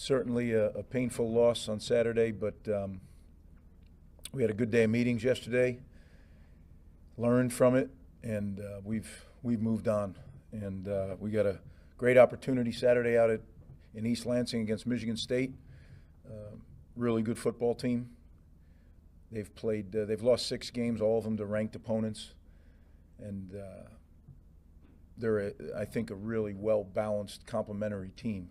certainly a painful loss on Saturday, but we had a good day of meetings yesterday, learned from it, and we've moved on. And we got a great opportunity Saturday out in East Lansing against Michigan State. Really good football team. They've lost 6 games, all of them to ranked opponents, and they're, I think, a really well-balanced, complementary team.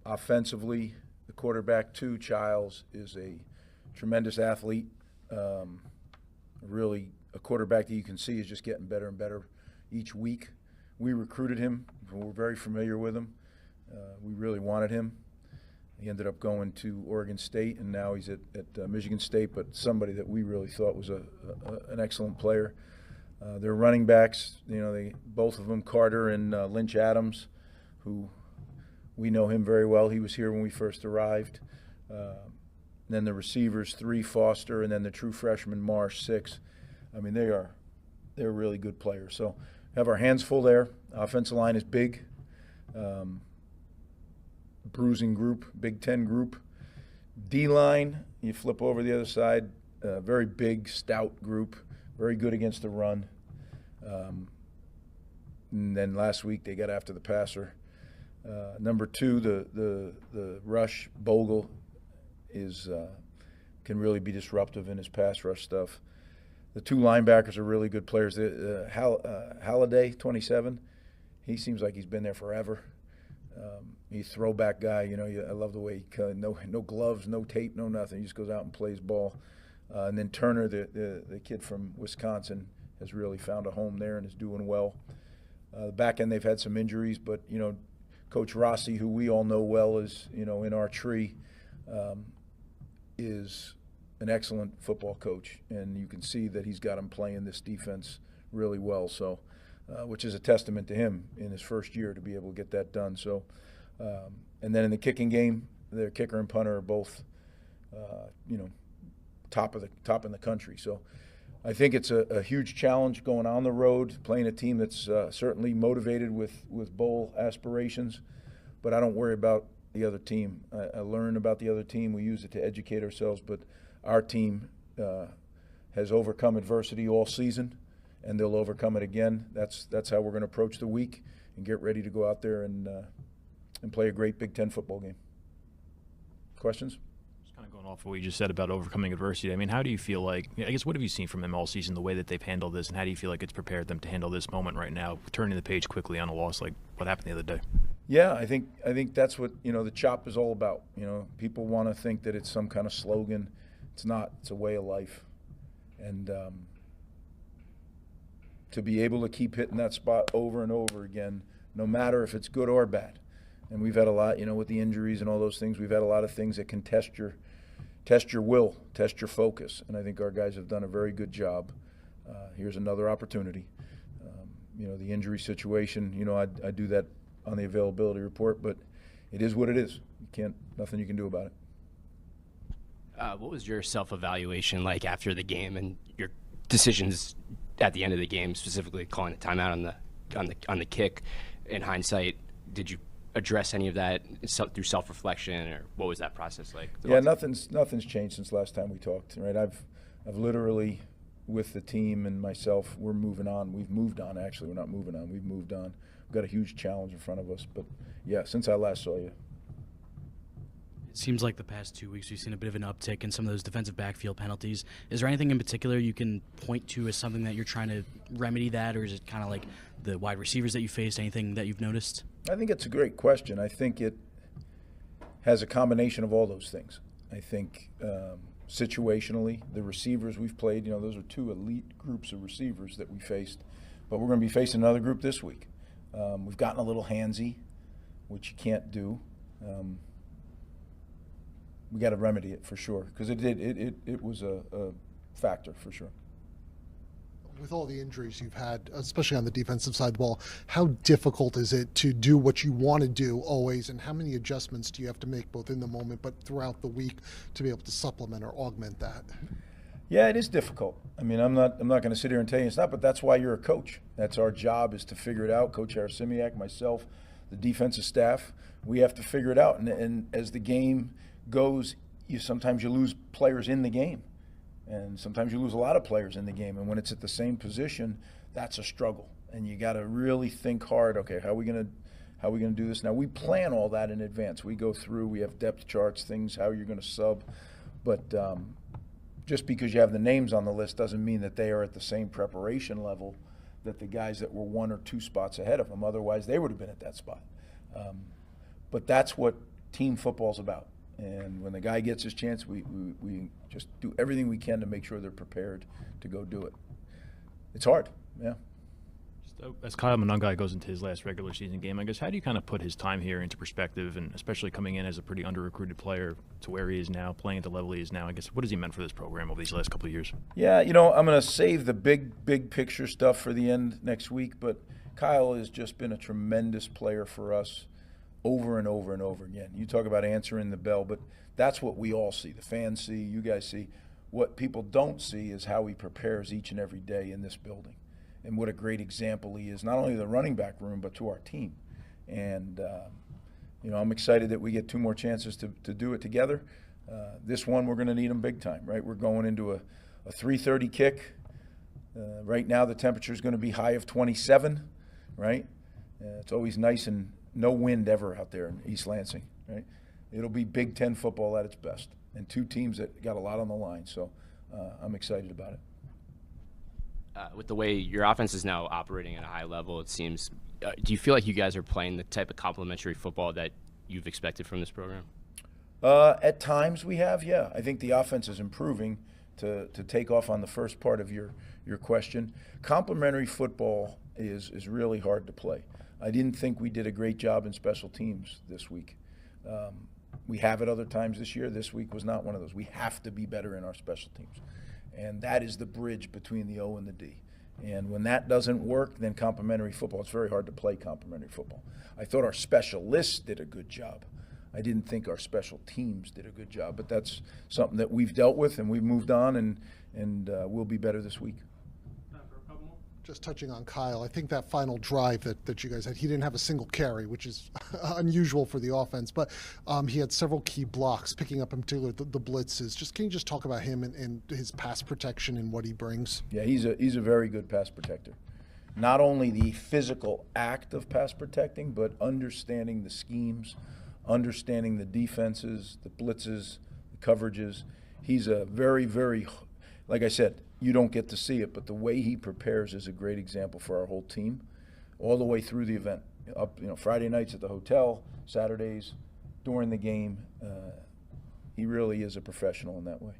Offensively, the quarterback, too, Childs, is a tremendous athlete. Really a quarterback that you can see is just getting better and better each week. We recruited him. We're very familiar with him. We really wanted him. He ended up going to Oregon State, and now he's at Michigan State, but somebody that we really thought was an excellent player. Their running backs, both of them, Carter and Lynch Adams, who we know him very well. He was here when we first arrived. Then the receivers, 3, Foster, and then the true freshman, Marsh, 6. I mean, they're really good players. So have our hands full there. Offensive line is big. Bruising group, Big Ten group. D-line, you flip over the other side, very big, stout group, very good against the run. And then last week they got after the passer. Number 2, the rush, Bogle, can really be disruptive in his pass rush stuff. The 2 linebackers are really good players. Halliday, 27, he seems like he's been there forever. He's a throwback guy. I love the way he no gloves, no tape, no nothing. He just goes out and plays ball. And then Turner, the kid from Wisconsin, has really found a home there and is doing well. The back end, they've had some injuries, but Coach Rossi, who we all know well, is in our tree, is an excellent football coach, and you can see that he's got him playing this defense really well. So, which is a testament to him in his first year to be able to get that done. So, and then in the kicking game, their kicker and punter are both, top in the country. So, I think it's a huge challenge going on the road, playing a team that's certainly motivated with bowl aspirations, but I don't worry about the other team. I learn about the other team. We use it to educate ourselves, but our team has overcome adversity all season, and they'll overcome it again. That's how we're going to approach the week and get ready to go out there and play a great Big Ten football game. Questions? Just kind of going off of what you just said about overcoming adversity. I mean, how do you feel like, I guess, what have you seen from them all season, the way that they've handled this, and how do you feel like it's prepared them to handle this moment right now, turning the page quickly on a loss like what happened the other day? Yeah, I think that's what the chop is all about. People want to think that it's some kind of slogan. It's not. It's a way of life, and to be able to keep hitting that spot over and over again, no matter if it's good or bad. And we've had a lot, with the injuries and all those things. We've had a lot of things that can test your will, test your focus, and I think our guys have done a very good job. Here's another opportunity. The injury situation. I do that on the availability report, but it is what it is. Nothing you can do about it. What was your self-evaluation like after the game and your decisions at the end of the game, specifically calling a timeout on the kick? In hindsight, did you address any of that through self-reflection, or what was that process like? Yeah, nothing's changed since last time we talked. Right, I've literally, with the team and myself, we're moving on. We've moved on. Actually, we're not moving on. We've moved on. We've got a huge challenge in front of us. But yeah, since I last saw you. It seems like the past 2 weeks we've seen a bit of an uptick in some of those defensive backfield penalties. Is there anything in particular you can point to as something that you're trying to remedy that, or is it kind of like the wide receivers that you faced, anything that you've noticed? I think it's a great question. I think it has a combination of all those things. I think situationally, the receivers we've played, those are 2 elite groups of receivers that we faced, but we're going to be facing another group this week. We've gotten a little handsy, which you can't do. We got to remedy it for sure, because it was a factor for sure. With all the injuries you've had, especially on the defensive side of the ball, how difficult is it to do what you want to do always, and how many adjustments do you have to make both in the moment but throughout the week to be able to supplement or augment that? Yeah, it is difficult. I mean, I'm not going to sit here and tell you it's not, but that's why you're a coach. That's our job, is to figure it out. Coach Arasimiak, myself, the defensive staff, we have to figure it out. And as the game goes, sometimes you lose players in the game, and sometimes you lose a lot of players in the game. And when it's at the same position, that's a struggle. And you got to really think hard. Okay, how are we gonna do this? Now we plan all that in advance. We go through. We have depth charts, things how you're going to sub, but just because you have the names on the list doesn't mean that they are at the same preparation level that the guys that were 1 or 2 spots ahead of them. Otherwise, they would have been at that spot. But that's what team football's about. And when the guy gets his chance, we just do everything we can to make sure they're prepared to go do it. It's hard, yeah. As Kyle Monangai goes into his last regular season game, I guess, how do you kind of put his time here into perspective, and especially coming in as a pretty under-recruited player to where he is now, playing at the level he is now? I guess, what has he meant for this program over these last couple of years? Yeah, I'm going to save the big picture stuff for the end next week, but Kyle has just been a tremendous player for us over and over and over again. You talk about answering the bell, but that's what we all see. The fans see, you guys see. What people don't see is how he prepares each and every day in this building. And what a great example he is, not only to the running back room, but to our team. And, I'm excited that we get 2 more chances to do it together. This one, we're going to need him big time, right? We're going into a 3:30 kick. Right now, the temperature is going to be high of 27, right? It's always nice and no wind ever out there in East Lansing, right? It'll be Big Ten football at its best, and 2 teams that got a lot on the line. So I'm excited about it. With the way your offense is now operating at a high level, it seems, do you feel like you guys are playing the type of complementary football that you've expected from this program? At times we have, yeah. I think the offense is improving. To take off on the first part of your question, complementary football is really hard to play. I didn't think we did a great job in special teams this week. We have it other times this year. This week was not one of those. We have to be better in our special teams. And that is the bridge between the O and the D. And when that doesn't work, then complementary football, it's very hard to play complementary football. I thought our specialists did a good job. I didn't think our special teams did a good job, but that's something that we've dealt with and we've moved on, and we'll be better this week. Just touching on Kyle, I think that final drive that you guys had, he didn't have a single carry, which is unusual for the offense, but he had several key blocks, picking up in particular the blitzes. Can you just talk about him and his pass protection and what he brings? Yeah, he's a very good pass protector. Not only the physical act of pass protecting, but understanding the schemes, understanding the defenses, the blitzes, the coverages. He's a very, very, like I said, you don't get to see it, but the way he prepares is a great example for our whole team all the way through the event. Up, Friday nights at the hotel, Saturdays, during the game. He really is a professional in that way.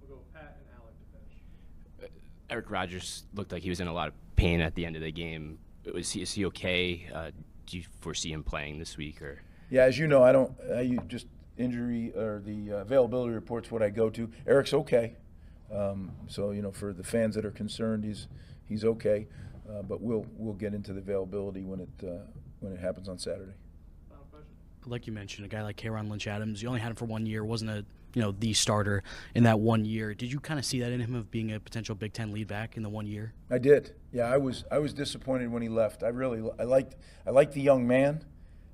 We'll go Pat and Alec to finish. Eric Rogers looked like he was in a lot of pain at the end of the game. Is he okay? Do you foresee him playing this week? Or? Yeah, as you know, just injury or the availability report's what I go to. Eric's okay. So for the fans that are concerned, he's okay, but we'll get into the availability when it happens on Saturday. Final question. Like you mentioned, a guy like K'Ron Lynch-Adams, you only had him for 1 year, wasn't the starter in that 1 year. Did you kind of see that in him of being a potential Big Ten lead back in the 1 year? I did. Yeah, I was disappointed when he left. I liked the young man,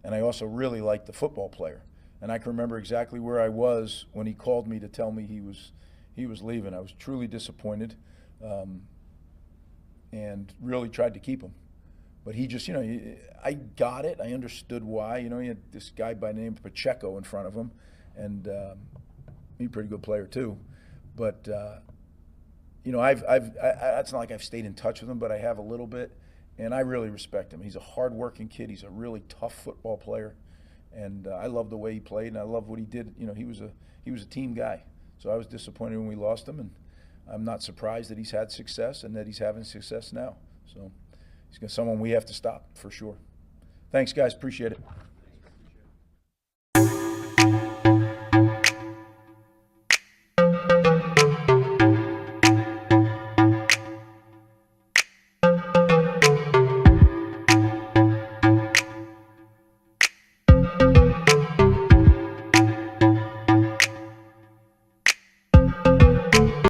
and I also really liked the football player. And I can remember exactly where I was when he called me to tell me he was leaving. I was truly disappointed, and really tried to keep him. But he just, I got it. I understood why. He had this guy by the name of Pacheco in front of him, and he's a pretty good player too. But it's not like I've stayed in touch with him, but I have a little bit, and I really respect him. He's a hard-working kid. He's a really tough football player, and I love the way he played, and I love what he did. He was a team guy. So I was disappointed when we lost him, and I'm not surprised that he's had success and that he's having success now. So he's someone we have to stop for sure. Thanks, guys. Appreciate it.